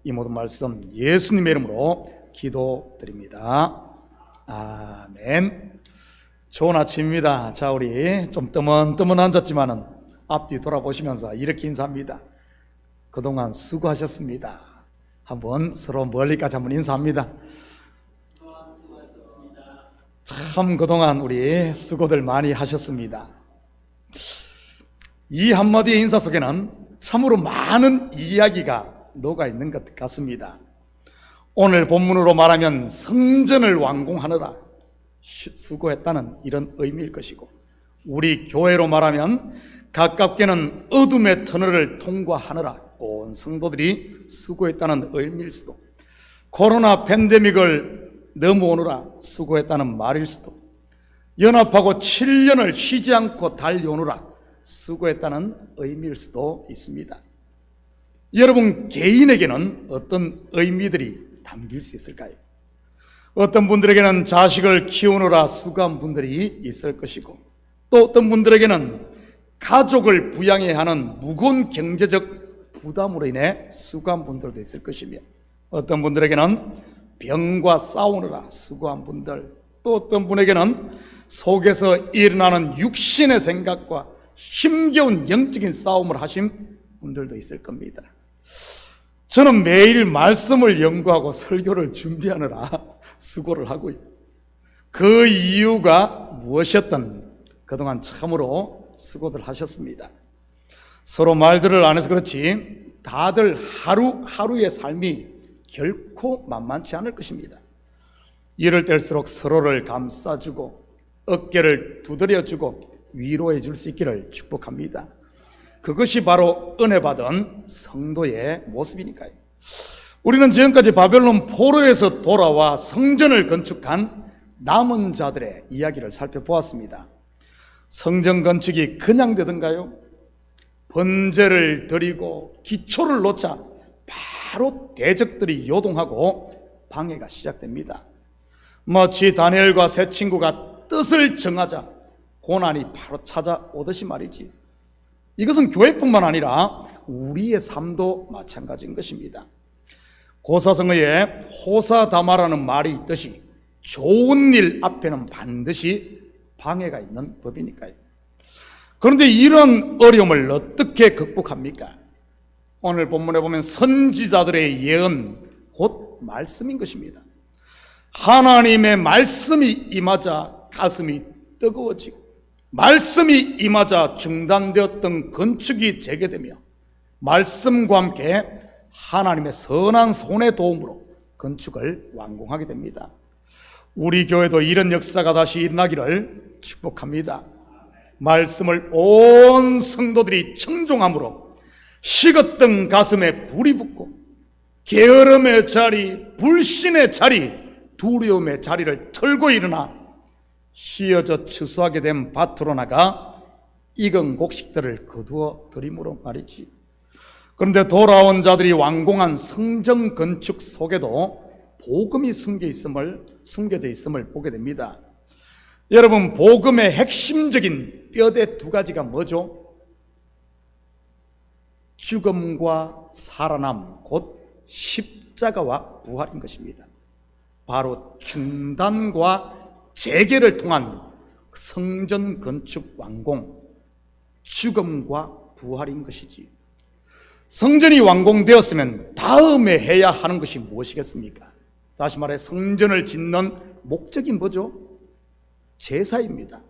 이 모든 말씀 예수님의 이름으로 기도드립니다. 아멘. 좋은 아침입니다. 자, 우리 좀 뜨문뜨문 앉았지만은 앞뒤 돌아보시면서 이렇게 인사합니다. 그동안 수고하셨습니다. 한번 서로 멀리까지 한번 인사합니다. 참 그동안 우리 수고들 많이 하셨습니다. 이 한마디의 인사 속에는 참으로 많은 이야기가 녹아 있는 것 같습니다. 오늘 본문으로 말하면 성전을 완공하느라 수고했다는 이런 의미일 것이고, 우리 교회로 말하면 가깝게는 어둠의 터널을 통과하느라 온 성도들이 수고했다는 의미일 수도, 코로나 팬데믹을 넘어오느라 수고했다는 말일 수도, 연합하고 7년을 쉬지 않고 달려오느라 수고했다는 의미일 수도 있습니다. 여러분 개인에게는 어떤 의미들이 담길 수 있을까요? 어떤 분들에게는 자식을 키우느라 수고한 분들이 있을 것이고, 또 어떤 분들에게는 가족을 부양해야 하는 무거운 경제적 부담으로 인해 수고한 분들도 있을 것이며, 어떤 분들에게는 병과 싸우느라 수고한 분들, 또 어떤 분에게는 속에서 일어나는 육신의 생각과 힘겨운 영적인 싸움을 하신 분들도 있을 겁니다. 저는 매일 말씀을 연구하고 설교를 준비하느라 수고를 하고요. 그 이유가 무엇이었든 그동안 참으로 수고들 하셨습니다. 서로 말들을 안 해서 그렇지 다들 하루하루의 삶이 결코 만만치 않을 것입니다. 이럴 때일수록 서로를 감싸주고 어깨를 두드려주고 위로해 줄 수 있기를 축복합니다. 그것이 바로 은혜 받은 성도의 모습이니까요. 우리는 지금까지 바벨론 포로에서 돌아와 성전을 건축한 남은 자들의 이야기를 살펴보았습니다. 성전 건축이 그냥 되던가요? 번제를 드리고 기초를 놓자 바로 대적들이 요동하고 방해가 시작됩니다. 마치 다니엘과 세 친구가 뜻을 정하자 고난이 바로 찾아오듯이 말이지. 이것은 교회뿐만 아니라 우리의 삶도 마찬가지인 것입니다. 고사성어에 호사다마라는 말이 있듯이 좋은 일 앞에는 반드시 방해가 있는 법이니까요. 그런데 이런 어려움을 어떻게 극복합니까? 오늘 본문에 보면 선지자들의 예언, 곧 말씀인 것입니다. 하나님의 말씀이 임하자 가슴이 뜨거워지고, 말씀이 임하자 중단되었던 건축이 재개되며, 말씀과 함께 하나님의 선한 손의 도움으로 건축을 완공하게 됩니다. 우리 교회도 이런 역사가 다시 일어나기를 축복합니다. 말씀을 온 성도들이 청종함으로 식었던 가슴에 불이 붙고, 게으름의 자리, 불신의 자리, 두려움의 자리를 털고 일어나 휘어져 추수하게 된 밭으로 나가 익은 곡식들을 거두어 들이므로 말이지. 그런데 돌아온 자들이 완공한 성전 건축 속에도 복음이 숨겨져 있음을 보게 됩니다. 여러분, 복음의 핵심적인 뼈대 두 가지가 뭐죠? 죽음과 살아남, 곧 십자가와 부활인 것입니다. 바로 중단과 재개를 통한 성전 건축 완공, 죽음과 부활인 것이지. 성전이 완공되었으면 다음에 해야 하는 것이 무엇이겠습니까? 다시 말해 성전을 짓는 목적이 뭐죠? 제사입니다.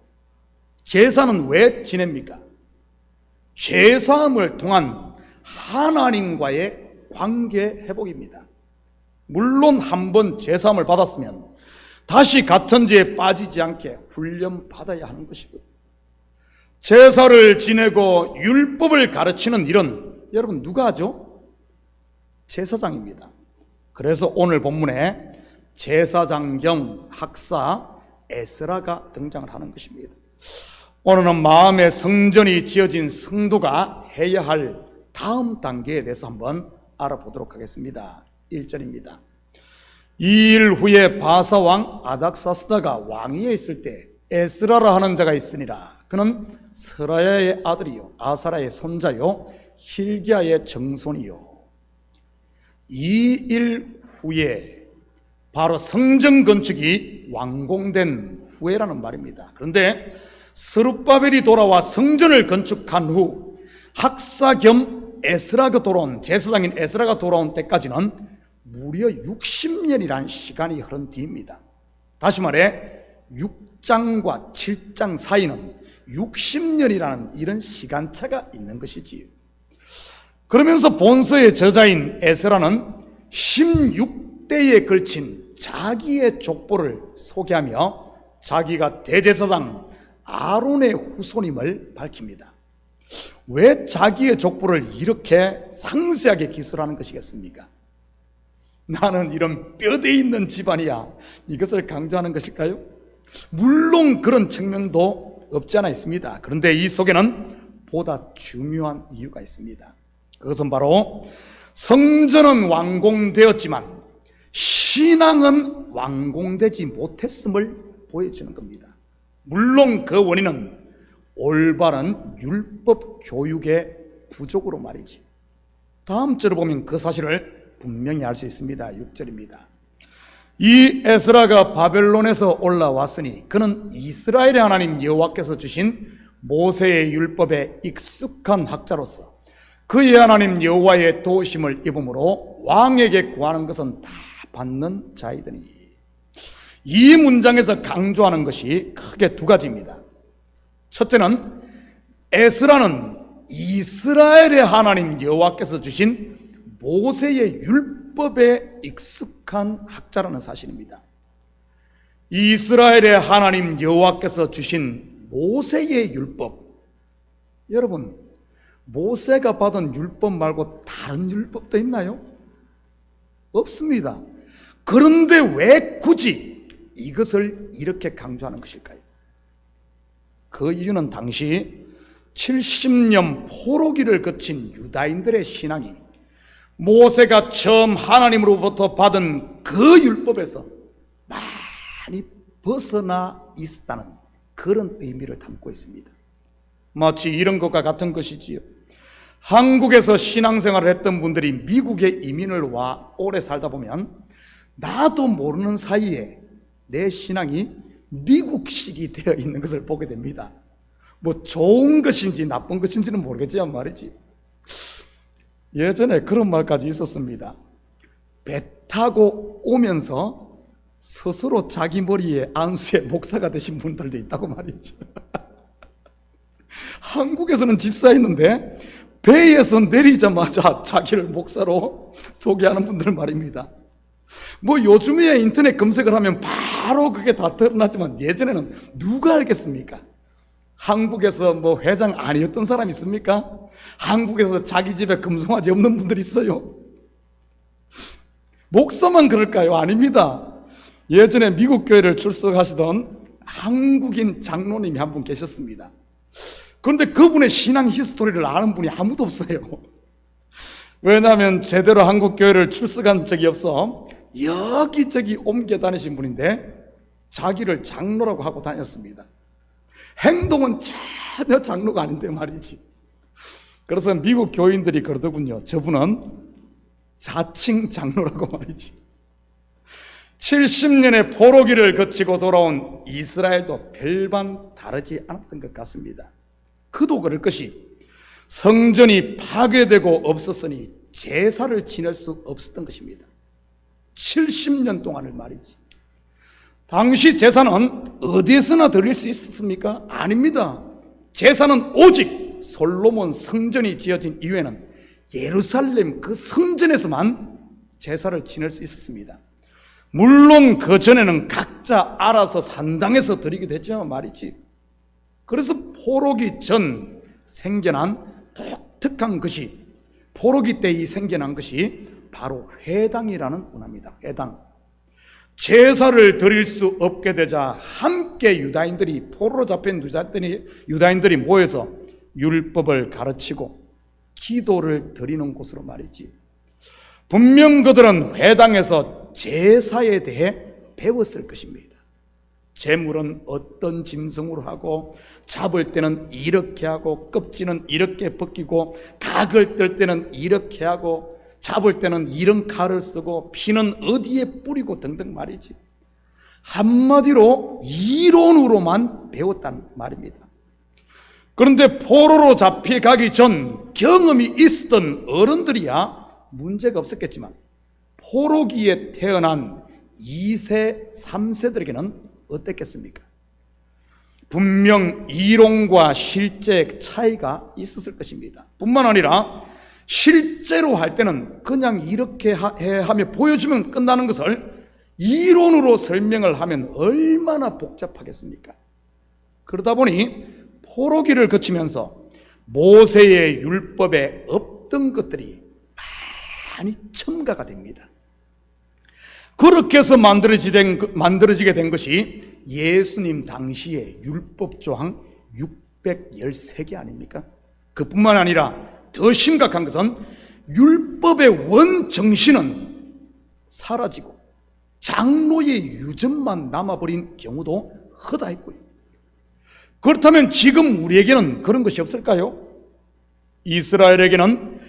제사는 왜 지냅니까? 제사함을 통한 하나님과의 관계 회복입니다. 물론 한번 제사함을 받았으면 다시 같은 죄에 빠지지 않게 훈련받아야 하는 것이고요. 제사를 지내고 율법을 가르치는 일은 여러분 누가 하죠? 제사장입니다. 그래서 오늘 본문에 제사장 겸 학사 에스라가 등장을 하는 것입니다. 오늘은 마음의 성전이 지어진 성도가 해야 할 다음 단계에 대해서 한번 알아보도록 하겠습니다. 1절입니다. 2일 후에 바사왕 아닥사스다가 왕위에 있을 때 에스라라 하는 자가 있으니라. 그는 스라야의 아들이요 아사라의 손자요 힐기야의 정손이요. 2일 후에, 바로 성전 건축이 완공된 후에라는 말입니다. 그런데 스룹바벨이 돌아와 성전을 건축한 후 학사 겸 에스라가 돌아온, 제사장인 에스라가 돌아온 때까지는 무려 60년이라는 시간이 흐른 뒤입니다. 다시 말해 6장과 7장 사이는 60년이라는 이런 시간차가 있는 것이지요. 그러면서 본서의 저자인 에스라는 16대에 걸친 자기의 족보를 소개하며 자기가 대제사장 아론의 후손임을 밝힙니다. 왜 자기의 족보를 이렇게 상세하게 기술하는 것이겠습니까? 나는 이런 뼈대 있는 집안이야, 이것을 강조하는 것일까요? 물론 그런 측면도 없지 않아 있습니다. 그런데 이 속에는 보다 중요한 이유가 있습니다. 그것은 바로 성전은 완공되었지만 신앙은 완공되지 못했음을 보여주는 겁니다. 물론 그 원인은 올바른 율법 교육의 부족으로 말이지. 다음 절을 보면 그 사실을 분명히 알 수 있습니다. 6절입니다. 이 에스라가 바벨론에서 올라왔으니 그는 이스라엘의 하나님 여호와께서 주신 모세의 율법에 익숙한 학자로서 그의 하나님 여호와의 도우심을 입음으로 왕에게 구하는 것은 다 받는 자이더니. 이 문장에서 강조하는 것이 크게 두 가지입니다. 첫째는 에스라는 이스라엘의 하나님 여호와께서 주신 모세의 율법에 익숙한 학자라는 사실입니다. 이스라엘의 하나님 여호와께서 주신 모세의 율법, 여러분 모세가 받은 율법 말고 다른 율법도 있나요? 없습니다. 그런데 왜 굳이 이것을 이렇게 강조하는 것일까요? 그 이유는 당시 70년 포로기를 거친 유다인들의 신앙이 모세가 처음 하나님으로부터 받은 그 율법에서 많이 벗어나 있었다는 그런 의미를 담고 있습니다. 마치 이런 것과 같은 것이지요. 한국에서 신앙생활을 했던 분들이 미국에 이민을 와 오래 살다 보면 나도 모르는 사이에 내 신앙이 미국식이 되어 있는 것을 보게 됩니다. 뭐 좋은 것인지 나쁜 것인지는 모르겠지만 말이지. 예전에 그런 말까지 있었습니다. 배 타고 오면서 스스로 자기 머리에 안수의 목사가 되신 분들도 있다고 말이죠. 한국에서는 집사했는데 배에서 내리자마자 자기를 목사로 소개하는 분들 말입니다. 뭐 요즘에 인터넷 검색을 하면 바로 그게 다 드러나지만 예전에는 누가 알겠습니까? 한국에서 뭐 회장 아니었던 사람 있습니까? 한국에서 자기 집에 금송아지 없는 분들 있어요. 목사만 그럴까요? 아닙니다. 예전에 미국 교회를 출석하시던 한국인 장로님이 한 분 계셨습니다. 그런데 그분의 신앙 히스토리를 아는 분이 아무도 없어요. 왜냐하면 제대로 한국 교회를 출석한 적이 없어 여기저기 옮겨 다니신 분인데 자기를 장로라고 하고 다녔습니다. 행동은 전혀 장로가 아닌데 말이지. 그래서 미국 교인들이 그러더군요. 저분은 자칭 장로라고 말이지. 70년의 포로기를 거치고 돌아온 이스라엘도 별반 다르지 않았던 것 같습니다. 그도 그럴 것이 성전이 파괴되고 없었으니 제사를 지낼 수 없었던 것입니다. 70년 동안을 말이지. 당시 제사는 어디에서나 드릴 수 있었습니까? 아닙니다. 제사는 오직 솔로몬 성전이 지어진 이후에는 예루살렘 그 성전에서만 제사를 지낼 수 있었습니다. 물론 그 전에는 각자 알아서 산당에서 드리기도 했지만 말이지. 그래서 포로기 전 생겨난 독특한 것이, 포로기 때 이 생겨난 것이 바로 회당이라는 문화입니다. 회당. 제사를 드릴 수 없게 되자 함께 유다인들이, 포로로 잡힌 유다인들이 모여서 율법을 가르치고 기도를 드리는 곳으로 말이지. 분명 그들은 회당에서 제사에 대해 배웠을 것입니다. 제물은 어떤 짐승으로 하고, 잡을 때는 이렇게 하고, 껍질은 이렇게 벗기고, 각을 뜰 때는 이렇게 하고, 잡을 때는 이런 칼을 쓰고 피는 어디에 뿌리고 등등 말이지. 한마디로 이론으로만 배웠단 말입니다. 그런데 포로로 잡혀가기 전 경험이 있었던 어른들이야 문제가 없었겠지만 포로기에 태어난 2세, 3세들에게는 어땠겠습니까? 분명 이론과 실제 차이가 있었을 것입니다. 뿐만 아니라 실제로 할 때는 그냥 이렇게 하며 보여주면 끝나는 것을 이론으로 설명을 하면 얼마나 복잡하겠습니까? 그러다 보니 포로기를 거치면서 모세의 율법에 없던 것들이 많이 첨가가 됩니다. 그렇게 해서 만들어지게 된 것이 예수님 당시의 율법 조항 613개 아닙니까? 그뿐만 아니라 더 심각한 것은 율법의 원정신은 사라지고 장로의 유전만 남아버린 경우도 허다했고요. 그렇다면 지금 우리에게는 그런 것이 없을까요? 이스라엘에게는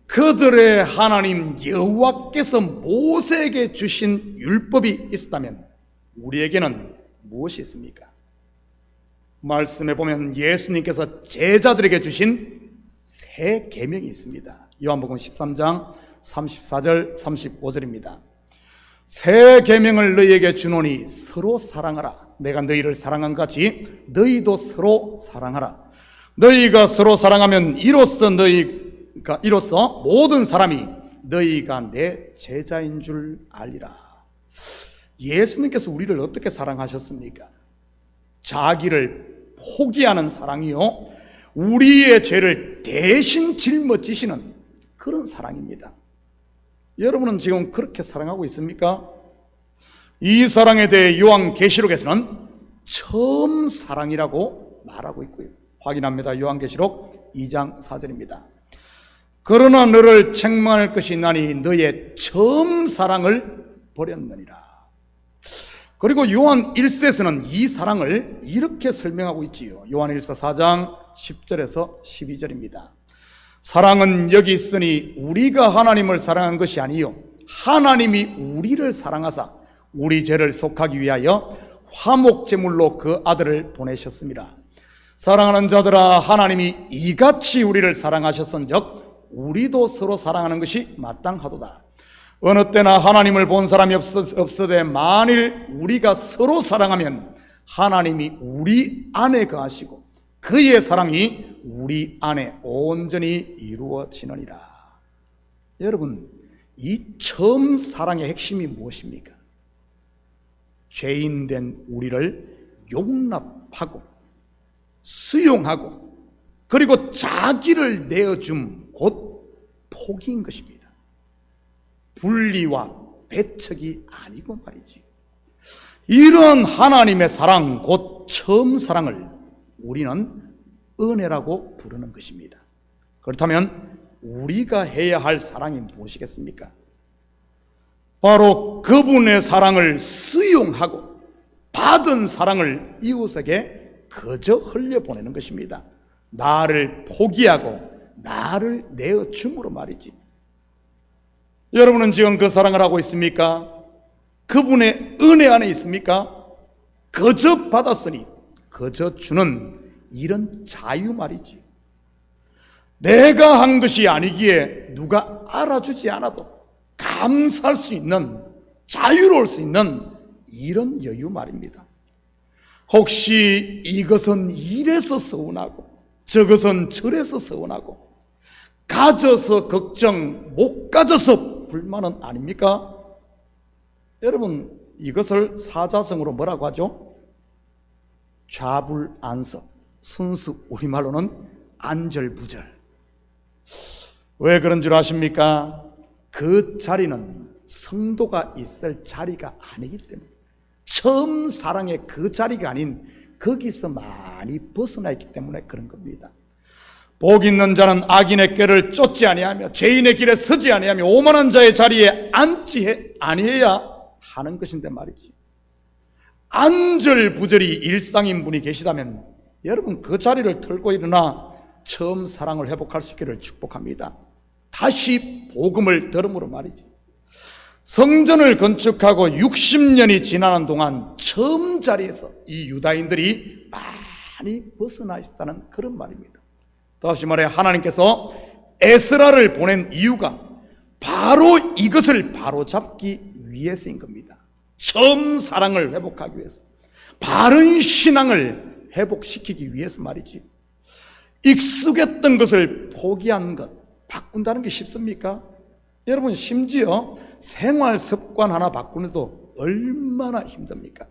그들의 하나님 여호와께서 모세에게 주신 율법이 있었다면 우리에게는 무엇이 있습니까? 말씀해 보면 예수님께서 제자들에게 주신 새 계명이 있습니다. 요한복음 13장 34절 35절입니다. 새 계명을 너희에게 주노니 서로 사랑하라. 내가 너희를 사랑한 것 같이 너희도 서로 사랑하라. 너희가 서로 사랑하면 이로써 모든 사람이 너희가 내 제자인 줄 알리라. 예수님께서 우리를 어떻게 사랑하셨습니까? 자기를 포기하는 사랑이요, 우리의 죄를 대신 짊어지시는 그런 사랑입니다. 여러분은 지금 그렇게 사랑하고 있습니까? 이 사랑에 대해 요한계시록에서는 처음 사랑이라고 말하고 있고요. 확인합니다. 요한계시록 2장 4절입니다. 그러나 너를 책망할 것이 나니 너의 처음 사랑을 버렸느니라. 그리고 요한 1서에서는 이 사랑을 이렇게 설명하고 있지요. 요한 1서 4장 10절에서 12절입니다. 사랑은 여기 있으니 우리가 하나님을 사랑한 것이 아니요 하나님이 우리를 사랑하사 우리 죄를 속하기 위하여 화목제물로 그 아들을 보내셨습니다. 사랑하는 자들아, 하나님이 이같이 우리를 사랑하셨은즉 우리도 서로 사랑하는 것이 마땅하도다. 어느 때나 하나님을 본 사람이 없으되 만일 우리가 서로 사랑하면 하나님이 우리 안에 거하시고 그의 사랑이 우리 안에 온전히 이루어지느니라. 여러분, 이 처음 사랑의 핵심이 무엇입니까? 죄인된 우리를 용납하고 수용하고 그리고 자기를 내어줌 곧 포기인 것입니다. 분리와 배척이 아니고 말이지. 이런 하나님의 사랑 곧 처음 사랑을 우리는 은혜라고 부르는 것입니다. 그렇다면 우리가 해야 할 사랑이 무엇이겠습니까? 바로 그분의 사랑을 수용하고 받은 사랑을 이웃에게 그저 흘려보내는 것입니다. 나를 포기하고 나를 내어줌으로 말이지. 여러분은 지금 그 사랑을 하고 있습니까? 그분의 은혜 안에 있습니까? 그저 받았으니 그저 주는 이런 자유 말이지. 내가 한 것이 아니기에 누가 알아주지 않아도 감사할 수 있는, 자유로울 수 있는 이런 여유 말입니다. 혹시 이것은 이래서 서운하고 저것은 저래서 서운하고 가져서 걱정, 못 가져서 불만은 아닙니까? 여러분, 이것을 사자성어로 뭐라고 하죠? 좌불안석, 순수 우리말로는 안절부절. 왜 그런 줄 아십니까? 그 자리는 성도가 있을 자리가 아니기 때문에, 처음 사랑의 그 자리가 아닌 거기서 많이 벗어나 있기 때문에 그런 겁니다. 복 있는 자는 악인의 꾀를 쫓지 아니하며 죄인의 길에 서지 아니하며 오만한 자의 자리에 앉지 아니해야 하는 것인데 말이지. 안절부절이 일상인 분이 계시다면 여러분 그 자리를 털고 일어나 처음 사랑을 회복할 수 있기를 축복합니다. 다시 복음을 들음으로 말이지. 성전을 건축하고 60년이 지나는 동안 처음 자리에서 이 유다인들이 많이 벗어나 있었다는 그런 말입니다. 다시 말해 하나님께서 에스라를 보낸 이유가 바로 이것을 바로잡기 위해서인 겁니다. 처음 사랑을 회복하기 위해서, 바른 신앙을 회복시키기 위해서 말이지. 익숙했던 것을 포기한 것, 바꾼다는 게 쉽습니까? 여러분, 심지어 생활 습관 하나 바꾸는도 얼마나 힘듭니까?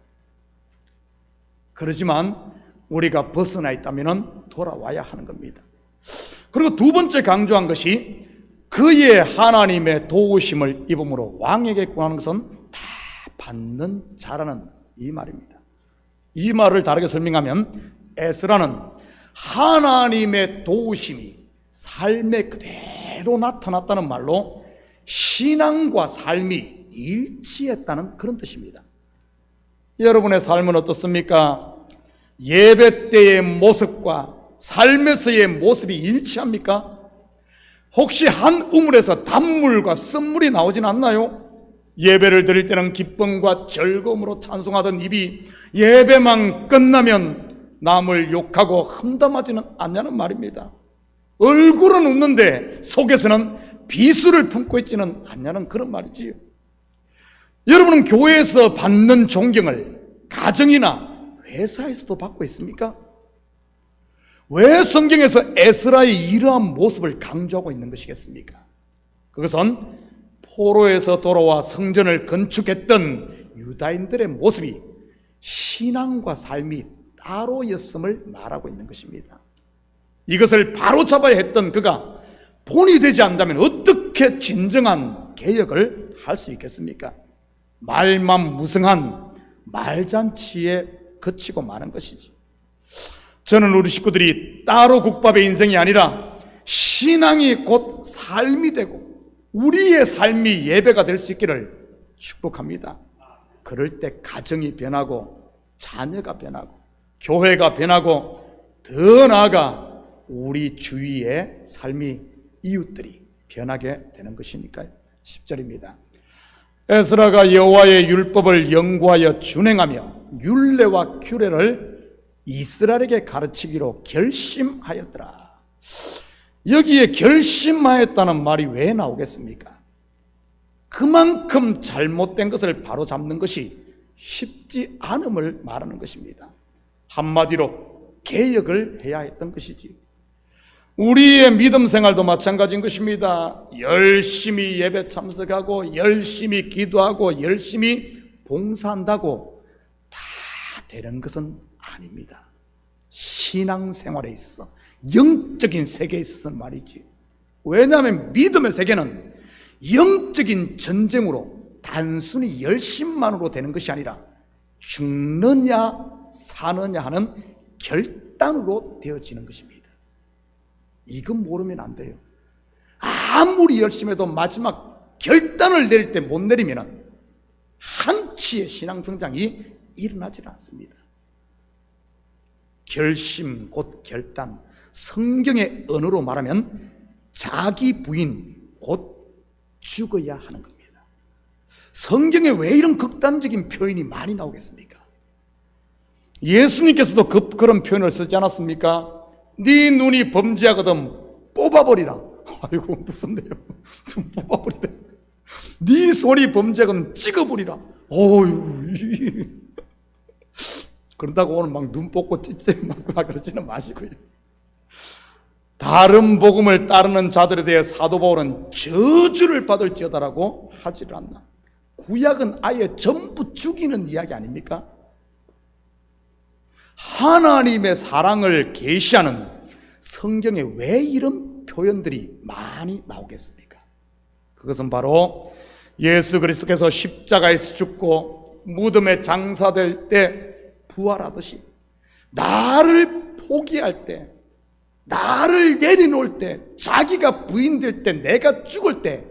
그렇지만 우리가 벗어나 있다면 돌아와야 하는 겁니다. 그리고 두 번째 강조한 것이 그의 하나님의 도우심을 입음으로 왕에게 구하는 것은 다 받는 자라는 이 말입니다. 이 말을 다르게 설명하면 에스라는 하나님의 도우심이 삶에 그대로 나타났다는 말로 신앙과 삶이 일치했다는 그런 뜻입니다. 여러분의 삶은 어떻습니까? 예배 때의 모습과 삶에서의 모습이 일치합니까? 혹시 한 우물에서 단물과 쓴물이 나오진 않나요? 예배를 드릴 때는 기쁨과 즐거움으로 찬송하던 입이 예배만 끝나면 남을 욕하고 험담하지는 않냐는 말입니다. 얼굴은 웃는데 속에서는 비수를 품고 있지는 않냐는 그런 말이지요. 여러분은 교회에서 받는 존경을 가정이나 회사에서도 받고 있습니까? 왜 성경에서 에스라의 이러한 모습을 강조하고 있는 것이겠습니까? 그것은 포로에서 돌아와 성전을 건축했던 유다인들의 모습이 신앙과 삶이 따로였음을 말하고 있는 것입니다. 이것을 바로잡아야 했던 그가 본이 되지 않는다면 어떻게 진정한 개혁을 할 수 있겠습니까? 말만 무성한 말잔치에 그치고 마는 것이지. 저는 우리 식구들이 따로 국밥의 인생이 아니라 신앙이 곧 삶이 되고 우리의 삶이 예배가 될 수 있기를 축복합니다. 그럴 때 가정이 변하고 자녀가 변하고 교회가 변하고 더 나아가 우리 주위의 삶이 이웃들이 변하게 되는 것이니까요. 10절입니다. 에스라가 여호와의 율법을 연구하여 준행하며 율례와 규례를 이스라엘에게 가르치기로 결심하였더라. 여기에 결심하였다는 말이 왜 나오겠습니까? 그만큼 잘못된 것을 바로잡는 것이 쉽지 않음을 말하는 것입니다. 한마디로 개혁을 해야 했던 것이지. 우리의 믿음 생활도 마찬가지인 것입니다. 열심히 예배 참석하고 열심히 기도하고 열심히 봉사한다고 다 되는 것은 아닙니다. 신앙생활에 있어 영적인 세계에 있어서는 말이지. 왜냐하면 믿음의 세계는 영적인 전쟁으로 단순히 열심만으로 되는 것이 아니라 죽느냐 사느냐 하는 결단으로 되어지는 것입니다. 이건 모르면 안 돼요. 아무리 열심히 해도 마지막 결단을 내릴 때 못 내리면 한치의 신앙성장이 일어나지 않습니다. 결심 곧 결단, 성경의 언어로 말하면 자기 부인 곧 죽어야 하는 겁니다. 성경에 왜 이런 극단적인 표현이 많이 나오겠습니까? 예수님께서도 그런 표현을 쓰지 않았습니까? 네 눈이 범죄하거든 뽑아버리라. 아이고 무섭네요. 좀 뽑아버리라. 네 손이 범죄하거든 찍어버리라. 어휴. 그런다고 오늘 막 눈 뽑고 찢지 막 그러지는 마시고요. 다른 복음을 따르는 자들에 대해 사도 바울은 저주를 받을지어다라고 하지를 않나. 구약은 아예 전부 죽이는 이야기 아닙니까? 하나님의 사랑을 계시하는 성경에 왜 이런 표현들이 많이 나오겠습니까? 그것은 바로 예수 그리스도께서 십자가에서 죽고 무덤에 장사될 때 부활하듯이 나를 포기할 때, 나를 내려놓을 때, 자기가 부인될 때, 내가 죽을 때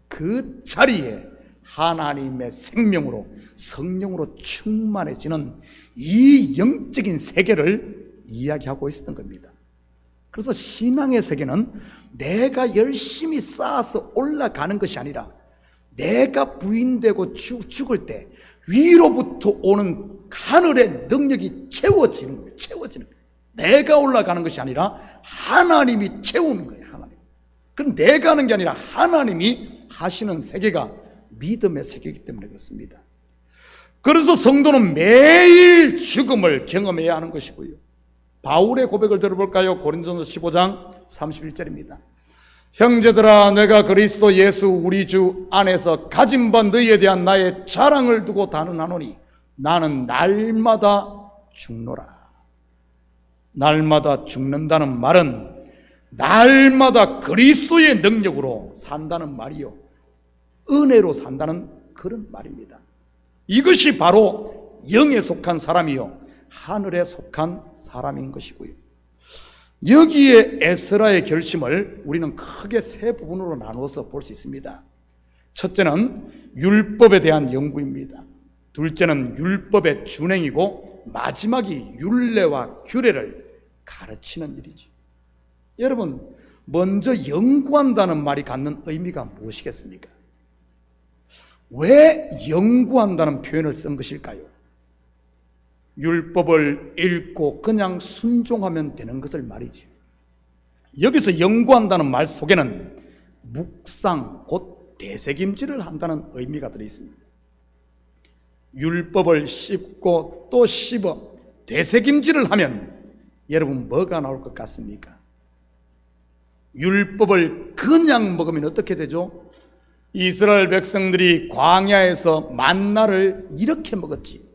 그 자리에 하나님의 생명으로 성령으로 충만해지는 이 영적인 세계를 이야기하고 있었던 겁니다. 그래서 신앙의 세계는 내가 열심히 쌓아서 올라가는 것이 아니라 내가 부인되고 죽을 때 위로부터 오는 하늘의 능력이 채워지는 거예요. 채워지는 거예요. 내가 올라가는 것이 아니라 하나님이 채우는 거예요. 하나님. 그럼 내가 하는 게 아니라 하나님이 하시는 세계가 믿음의 세계이기 때문에 그렇습니다. 그래서 성도는 매일 죽음을 경험해야 하는 것이고요. 바울의 고백을 들어볼까요? 고린도전서 15장 31절입니다. 형제들아, 내가 그리스도 예수 우리 주 안에서 가진 바 너희에 대한 나의 자랑을 두고 단언하노니 나는 날마다 죽노라. 날마다 죽는다는 말은 날마다 그리스도의 능력으로 산다는 말이요, 은혜로 산다는 그런 말입니다. 이것이 바로 영에 속한 사람이요 하늘에 속한 사람인 것이고요. 여기에 에스라의 결심을 우리는 크게 세 부분으로 나누어서 볼 수 있습니다. 첫째는 율법에 대한 연구입니다. 둘째는 율법의 준행이고 마지막이 율례와 규례를 가르치는 일이죠. 여러분, 먼저 연구한다는 말이 갖는 의미가 무엇이겠습니까? 왜 연구한다는 표현을 쓴 것일까요? 율법을 읽고 그냥 순종하면 되는 것을 말이죠. 여기서 연구한다는 말 속에는 묵상, 곧 되새김질을 한다는 의미가 들어있습니다. 율법을 씹고 또 씹어 되새김질을 하면 여러분 뭐가 나올 것 같습니까? 율법을 그냥 먹으면 어떻게 되죠? 이스라엘 백성들이 광야에서 만나를 이렇게 먹었지.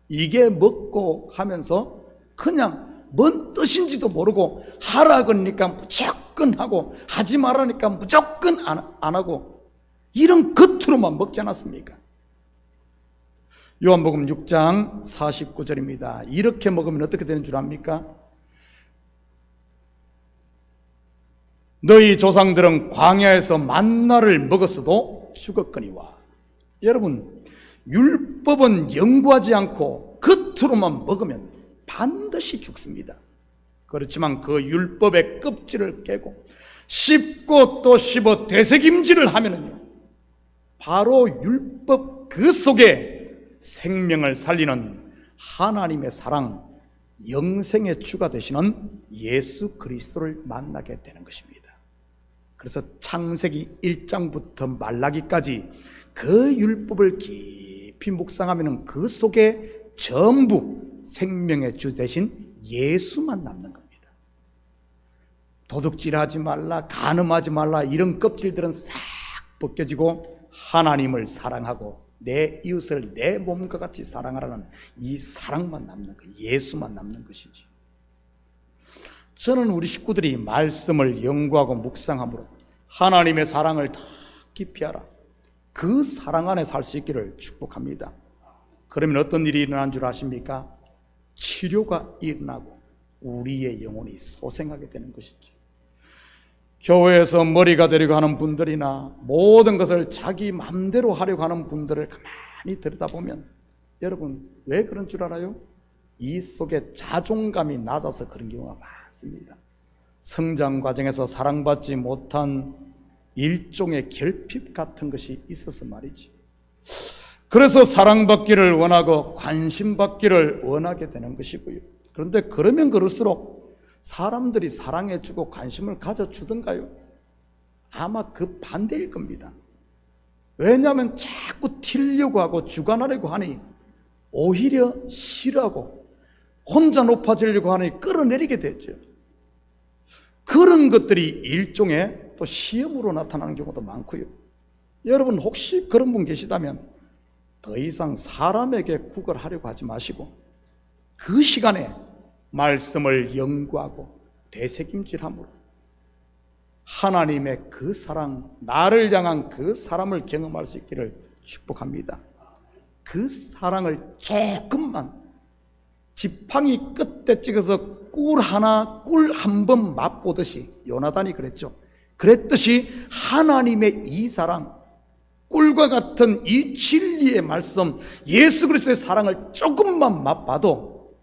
이게 먹고 하면서 그냥 뭔 뜻인지도 모르고 하라 그러니까 무조건 하고 하지 말라니까 무조건 안 하고 이런 겉으로만 먹지 않았습니까? 요한복음 6장 49절입니다. 이렇게 먹으면 어떻게 되는 줄 압니까? 너희 조상들은 광야에서 만나를 먹었어도 죽었거니와. 여러분, 율법은 연구하지 않고 겉으로만 먹으면 반드시 죽습니다. 그렇지만 그 율법의 껍질을 깨고 씹고 또 씹어 되새김질을 하면은요, 바로 율법 그 속에 생명을 살리는 하나님의 사랑, 영생의 주가 되시는 예수 그리스도를 만나게 되는 것입니다. 그래서 창세기 1장부터 말라기까지 그 율법을 깊이 묵상하면 그 속에 전부 생명의 주 되신 예수만 남는 겁니다. 도둑질하지 말라, 간음하지 말라, 이런 껍질들은 싹 벗겨지고 하나님을 사랑하고 내 이웃을 내 몸과 같이 사랑하라는 이 사랑만 남는 거, 예수만 남는 것이지. 저는 우리 식구들이 말씀을 연구하고 묵상함으로 하나님의 사랑을 더 깊이 알아 그 사랑 안에 살 수 있기를 축복합니다. 그러면 어떤 일이 일어난 줄 아십니까? 치료가 일어나고 우리의 영혼이 소생하게 되는 것이죠. 교회에서 머리가 되려고 하는 분들이나 모든 것을 자기 마음대로 하려고 하는 분들을 가만히 들여다보면 여러분 왜 그런 줄 알아요? 이 속에 자존감이 낮아서 그런 경우가 많습니다. 성장 과정에서 사랑받지 못한 일종의 결핍 같은 것이 있어서 말이지. 그래서 사랑받기를 원하고 관심받기를 원하게 되는 것이고요. 그런데 그러면 그럴수록 사람들이 사랑해주고 관심을 가져주던가요? 아마 그 반대일 겁니다. 왜냐하면 자꾸 튀려고 하고 주관하려고 하니 오히려 싫어하고 혼자 높아지려고 하니 끌어내리게 되죠. 그런 것들이 일종의 또 시험으로 나타나는 경우도 많고요. 여러분 혹시 그런 분 계시다면 더 이상 사람에게 구걸하려고 하지 마시고 그 시간에 말씀을 연구하고 되새김질함으로 하나님의 그 사랑, 나를 향한 그 사랑을 경험할 수 있기를 축복합니다. 그 사랑을 조금만 지팡이 끝에 찍어서 꿀 한 번 맛보듯이, 요나단이 그랬죠. 그랬듯이 하나님의 이 사랑, 꿀과 같은 이 진리의 말씀, 예수 그리스도의 사랑을 조금만 맛봐도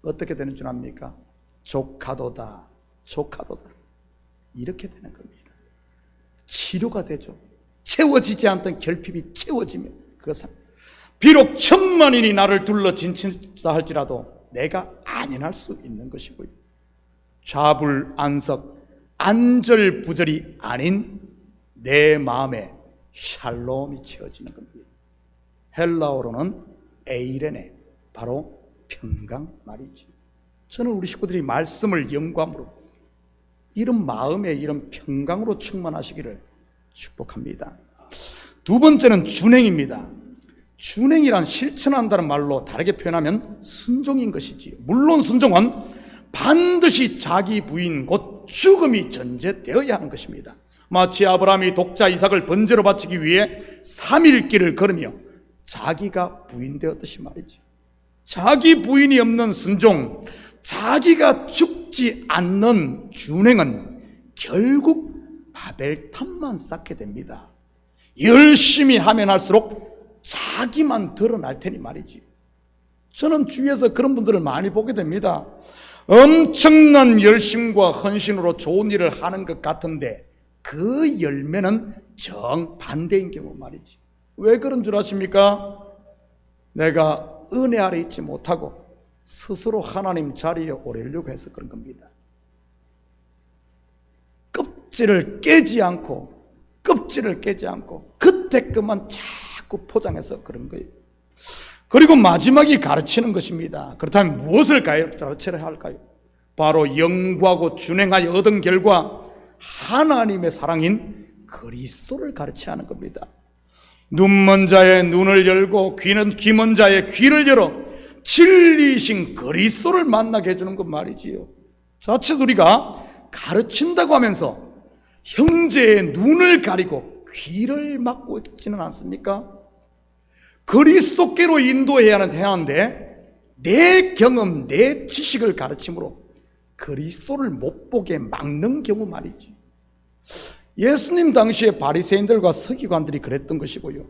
어떻게 되는 줄 압니까? 족하도다, 조카도다. 이렇게 되는 겁니다. 치료가 되죠. 채워지지 않던 결핍이 채워지면 그것은 비록 천만인이 나를 둘러 진친다 할지라도 내가 안연할 수 있는 것이고요. 좌불안석, 안절부절이 아닌 내 마음에 샬롬이 채워지는 겁니다. 헬라어로는 에이레네, 바로 평강 말이죠. 저는 우리 식구들이 말씀을 영감으로 이런 마음에 이런 평강으로 충만하시기를 축복합니다. 두 번째는 준행입니다. 준행이란 실천한다는 말로 다르게 표현하면 순종인 것이지. 물론 순종은 반드시 자기 부인 곧 죽음이 전제되어야 하는 것입니다. 마치 아브라함이 독자 이삭을 번제로 바치기 위해 3일 길을 걸으며 자기가 부인되었듯이 말이죠. 자기 부인이 없는 순종, 자기가 죽지 않는 준행은 결국 바벨탑만 쌓게 됩니다. 열심히 하면 할수록 자기만 드러날 테니 말이지. 저는 주위에서 그런 분들을 많이 보게 됩니다. 엄청난 열심과 헌신으로 좋은 일을 하는 것 같은데 그 열매는 정반대인 경우 말이지. 왜 그런 줄 아십니까? 내가 은혜 아래 있지 못하고 스스로 하나님 자리에 오르려고 해서 그런 겁니다. 껍질을 깨지 않고 그때 그만 자꾸 포장해서 그런 거예요. 그리고 마지막이 가르치는 것입니다. 그렇다면 무엇을 가르쳐야 할까요? 바로 영구하고 준행하여 얻은 결과 하나님의 사랑인 그리스도를 가르쳐야 하는 겁니다. 눈먼 자의 눈을 열고 귀 먼 자의 귀를 열어 진리이신 그리스도를 만나게 해주는 것 말이지요. 자칫 우리가 가르친다고 하면서 형제의 눈을 가리고 귀를 막고 있지는 않습니까? 그리스도께로 인도해야 하는데 내 경험, 내 지식을 가르침으로 그리스도를 못 보게 막는 경우 말이지. 예수님 당시에 바리새인들과 서기관들이 그랬던 것이고요.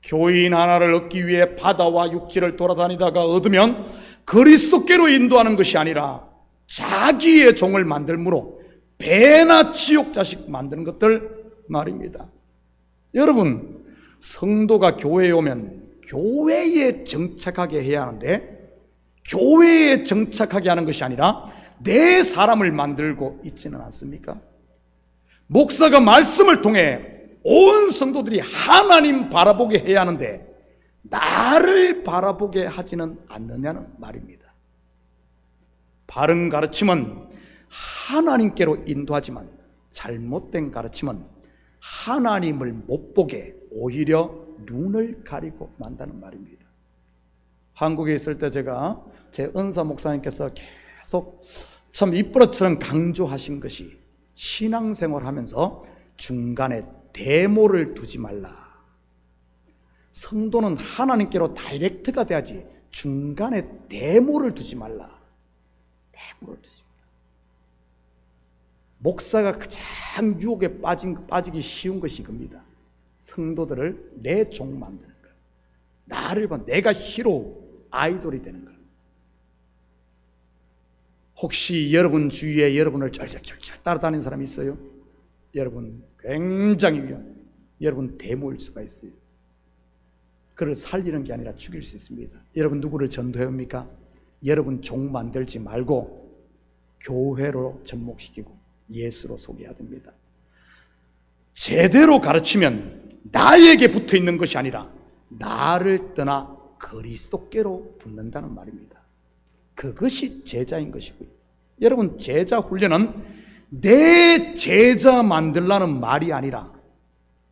교인 하나를 얻기 위해 바다와 육지를 돌아다니다가 얻으면 그리스도께로 인도하는 것이 아니라 자기의 종을 만들므로 배나 지옥 자식 만드는 것들 말입니다. 여러분, 성도가 교회에 오면 교회에 정착하게 해야 하는데 교회에 정착하게 하는 것이 아니라 내 사람을 만들고 있지는 않습니까? 목사가 말씀을 통해 온 성도들이 하나님 바라보게 해야 하는데 나를 바라보게 하지는 않느냐는 말입니다. 바른 가르침은 하나님께로 인도하지만 잘못된 가르침은 하나님을 못 보게 오히려 눈을 가리고 만다는 말입니다. 한국에 있을 때 제가 제 은사 목사님께서 계속 참 이쁘러처럼 강조하신 것이 신앙생활 하면서 중간에 데모를 두지 말라. 성도는 하나님께로 다이렉트가 돼야지 중간에 데모를 두지 말라. 데모를 두지 말라. 목사가 가장 유혹에 빠지기 쉬운 것이 이겁니다. 성도들을 내 종 만드는 것. 나를 봐. 내가 히로, 아이돌이 되는 것. 혹시 여러분 주위에 여러분을 쩔쩔쩔 따라다니는 사람이 있어요? 여러분 굉장히 위험해요. 여러분 데모일 수가 있어요. 그를 살리는 게 아니라 죽일 수 있습니다. 여러분 누구를 전도해옵니까? 여러분 종 만들지 말고 교회로 접목시키고 예수로 소개해야 됩니다. 제대로 가르치면 나에게 붙어있는 것이 아니라 나를 떠나 그리스도께로 붙는다는 말입니다. 그것이 제자인 것이고요. 여러분 제자 훈련은 내 제자 만들라는 말이 아니라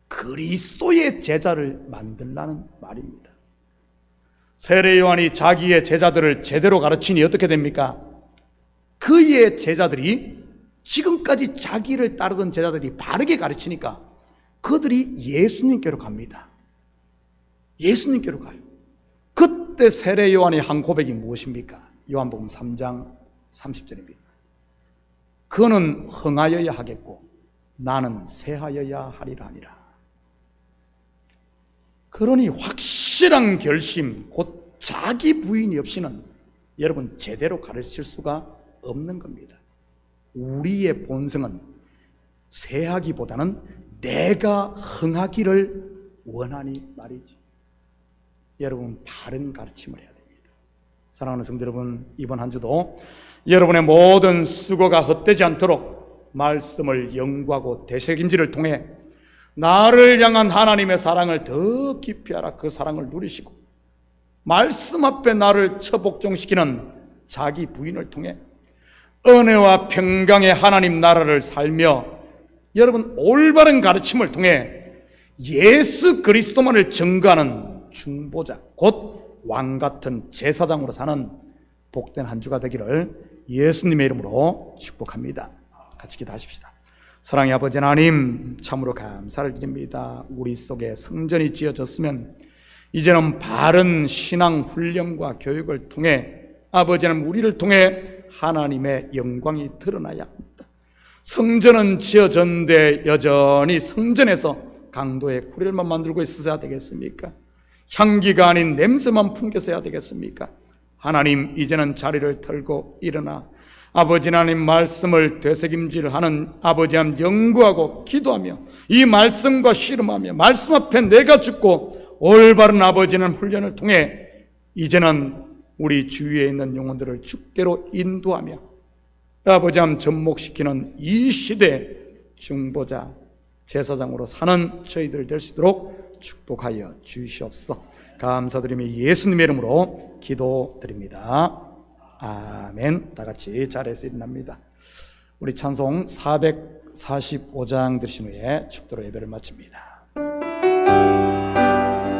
그리스도의 제자를 만들라는 말입니다. 세례 요한이 자기의 제자들을 제대로 가르치니 어떻게 됩니까? 그의 제자들이 지금까지 자기를 따르던 제자들이 바르게 가르치니까 그들이 예수님께로 갑니다. 예수님께로 가요. 그때 세례 요한의 한 고백이 무엇입니까? 요한복음 3장 30절입니다. 그는 흥하여야 하겠고 나는 쇠하여야 하리라 하니라. 그러니 확실한 결심, 곧 자기 부인이 없이는 여러분 제대로 가르칠 수가 없는 겁니다. 우리의 본성은 쇠하기보다는 내가 흥하기를 원하니 말이지. 여러분, 바른 가르침을 해야 됩니다. 사랑하는 성도 여러분, 이번 한 주도 여러분의 모든 수고가 헛되지 않도록 말씀을 연구하고 되새김질을 통해 나를 향한 하나님의 사랑을 더 깊이 알아 그 사랑을 누리시고, 말씀 앞에 나를 처복종시키는 자기 부인을 통해 은혜와 평강의 하나님 나라를 살며, 여러분 올바른 가르침을 통해 예수 그리스도만을 증거하는 중보자, 곧 왕같은 제사장으로 사는 복된 한 주가 되기를 예수님의 이름으로 축복합니다. 같이 기도하십시다. 사랑의 아버지 하나님, 참으로 감사를 드립니다. 우리 속에 성전이 지어졌으면 이제는 바른 신앙 훈련과 교육을 통해 아버지 하나님, 우리를 통해 하나님의 영광이 드러나야 합니다. 성전은 지어졌는데 여전히 성전에서 강도의 구례만 만들고 있어야 되겠습니까? 향기가 아닌 냄새만 풍겨서야 되겠습니까? 하나님, 이제는 자리를 털고 일어나 아버지 하나님 말씀을 되새김질하는 아버지 하나님 연구하고 기도하며 이 말씀과 씨름하며 말씀 앞에 내가 죽고 올바른 아버지 하나님 훈련을 통해 이제는 우리 주위에 있는 영혼들을 주께로 인도하며 아버지 하나님 접목시키는 이 시대 중보자 제사장으로 사는 저희들 될 수 있도록 축복하여 주시옵소서. 감사드리며 예수님의 이름으로 기도드립니다. 아멘. 다 같이 자리에서 일어납니다. 우리 찬송 445장 들으신 후에 축도로 예배를 마칩니다.